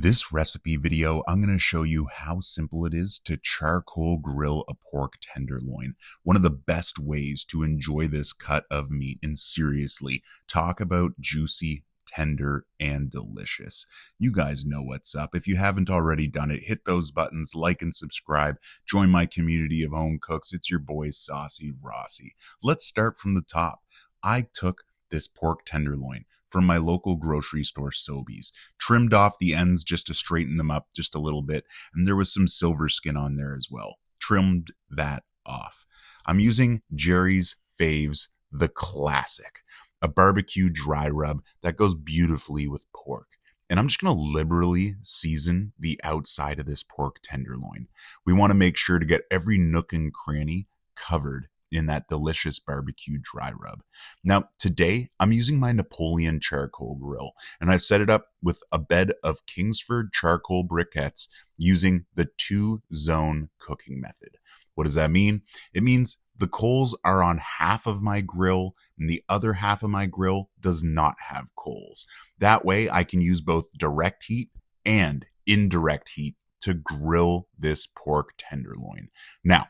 In this recipe video, I'm going to show you how simple it is to charcoal grill a pork tenderloin. One of the best ways to enjoy this cut of meat, and seriously, talk about juicy, tender, and delicious. You guys know what's up. If you haven't already done it, hit those buttons, like and subscribe. Join my community of home cooks. It's your boy Saucy Rossi. Let's start from the top. I took this pork tenderloin from my local grocery store, Sobeys. Trimmed off the ends just to straighten them up just a little bit, and there was some silver skin on there as well. Trimmed that off. I'm using Jerry's Faves, the classic, a barbecue dry rub that goes beautifully with pork. And I'm just going to liberally season the outside of this pork tenderloin. We want to make sure to get every nook and cranny covered in that delicious barbecue dry rub. Now, today I'm using my Napoleon charcoal grill, and I've set it up with a bed of Kingsford charcoal briquettes using the 2-zone cooking method. What does that mean? It means the coals are on half of my grill and the other half of my grill does not have coals. That way I can use both direct heat and indirect heat to grill this pork tenderloin. Now,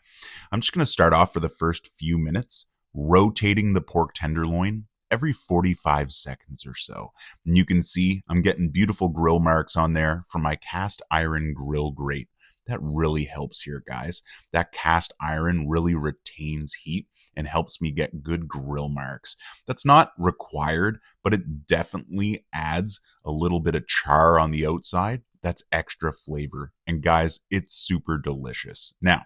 I'm just going to start off for the first few minutes, rotating the pork tenderloin every 45 seconds or so. And you can see I'm getting beautiful grill marks on there from my cast iron grill grate. That really helps here, guys. That cast iron really retains heat and helps me get good grill marks. That's not required, but it definitely adds a little bit of char on the outside. That's extra flavor. And guys, it's super delicious. Now,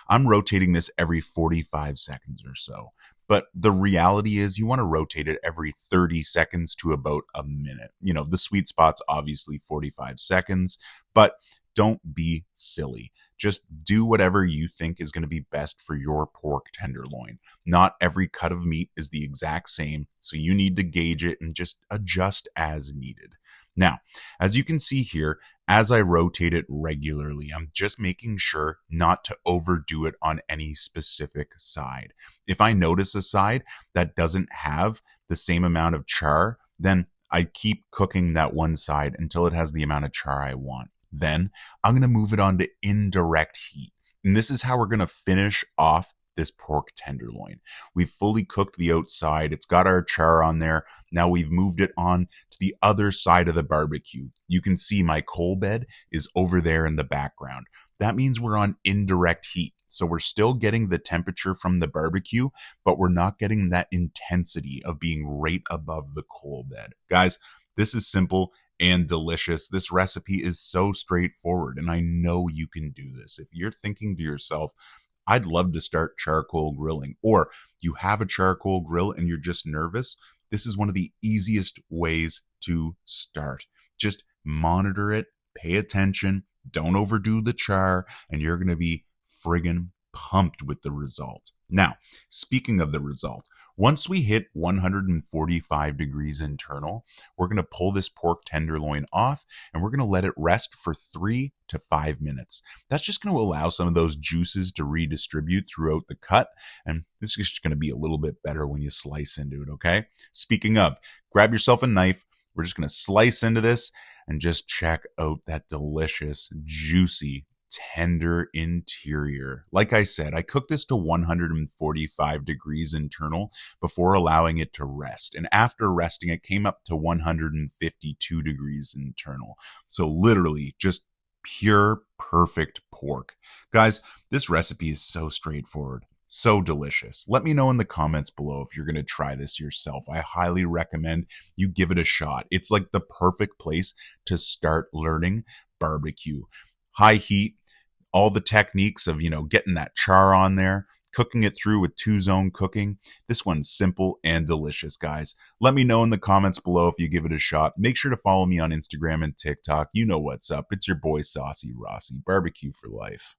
I'm rotating this every 45 seconds or so. But the reality is you want to rotate it every 30 seconds to about a minute. You know, the sweet spot's obviously 45 seconds, but don't be silly. Just do whatever you think is going to be best for your pork tenderloin. Not every cut of meat is the exact same, so you need to gauge it and just adjust as needed. Now, as you can see here, as I rotate it regularly, I'm just making sure not to overdo it on any specific side. If I notice a side that doesn't have the same amount of char, then I keep cooking that one side until it has the amount of char I want. Then I'm going to move it on to indirect heat. And this is how we're going to finish off this pork tenderloin. We've fully cooked the outside. It's got our char on there. Now we've moved it on to the other side of the barbecue. You can see my coal bed is over there in the background. That means we're on indirect heat. So we're still getting the temperature from the barbecue, but we're not getting that intensity of being right above the coal bed. Guys, this is simple and delicious. This recipe is so straightforward, and I know you can do this. If you're thinking to yourself, I'd love to start charcoal grilling, or you have a charcoal grill and you're just nervous, this is one of the easiest ways to start. Just monitor it, pay attention, don't overdo the char, and you're going to be friggin' pumped with the result. Now, speaking of the result, once we hit 145 degrees internal, we're going to pull this pork tenderloin off and we're going to let it rest for 3 to 5 minutes. That's just going to allow some of those juices to redistribute throughout the cut. And this is just going to be a little bit better when you slice into it, okay? Speaking of, grab yourself a knife. We're just going to slice into this and just check out that delicious, juicy, tender interior. Like I said, I cooked this to 145 degrees internal before allowing it to rest. And after resting, it came up to 152 degrees internal. So literally just pure, perfect pork. Guys, this recipe is so straightforward. So delicious. Let me know in the comments below if you're going to try this yourself. I highly recommend you give it a shot. It's like the perfect place to start learning barbecue. High heat, all the techniques of, getting that char on there, cooking it through with 2-zone cooking. This one's simple and delicious, guys. Let me know in the comments below if you give it a shot. Make sure to follow me on Instagram and TikTok. You know what's up. It's your boy Saucy Rossi, barbecue for life.